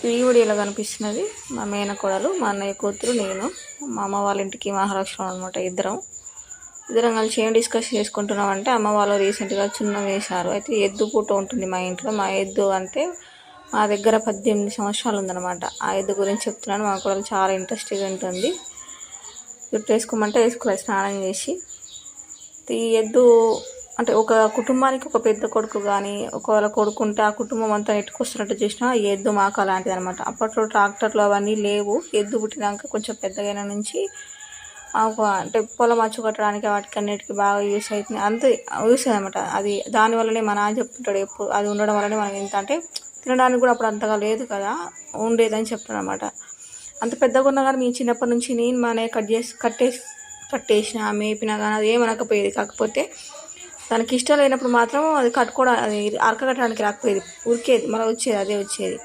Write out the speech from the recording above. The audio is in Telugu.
ఈ వీడియోలో కనిపిస్తున్నది మా మేనకోడలు, మా అన్నయ్య కూతురు, నేను. మా అమ్మ వాళ్ళ ఇంటికి మహారాష్ట్రలో అనమాట. ఇద్దరం కలిసి ఏం డిస్కస్ చేసుకుంటున్నాం అంటే, అమ్మ వాళ్ళు రీసెంట్గా చున్నం వేశారు. అయితే ఎద్దు పూట ఉంటుంది మా ఇంట్లో. మా ఎద్దు అంటే మా దగ్గర 18 సంవత్సరాలు ఉందన్నమాట. ఆ ఎద్దు గురించి చెప్తున్నాను. మా కోడలు చాలా ఇంట్రెస్ట్గా ఉంటుంది. జుట్టు వేసుకోమంటే వేసుకోలేదు, స్నానం చేసి. ఈ ఎద్దు అంటే ఒక కుటుంబానికి ఒక పెద్ద కొడుకు కానీ, ఒకవేళ కొడుకు ఉంటే ఆ కుటుంబం అంతా నెట్టుకొస్తున్నట్టు చూసినా ఈ ఎద్దు మాకు అలాంటిది అనమాట. అప్పట్లో ట్రాక్టర్లు అవన్నీ లేవు. ఎద్దు పుట్టినాక కొంచెం పెద్దగైన నుంచి అంటే పొలం అచ్చు కట్టడానికి వాటికి అన్నిటికీ బాగా యూస్ అవుతుంది. అంతే యూస్ అనమాట. అది దానివల్లనే మా నాన్న చెప్తుంటాడు ఎప్పుడు, అది ఉండడం వల్లనే మనం ఎంత అంటే తినడానికి కూడా అప్పుడు అంతగా లేదు కదా, ఉండేదని చెప్తాడు అనమాట. అంత పెద్దగా ఉన్నా కానీ మేము చిన్నప్పటి నుంచి నేను మా అన్నయ్య కట్టేసిన మేపినా కానీ అది ఏమనకపోయేది. కాకపోతే తనకి ఇష్టం లేనప్పుడు మాత్రం అది కట్టుకోవడం, అది అరక కట్టడానికి రాకపోయేది, ఉరికేది, మళ్ళీ వచ్చేది, అదే వచ్చేది.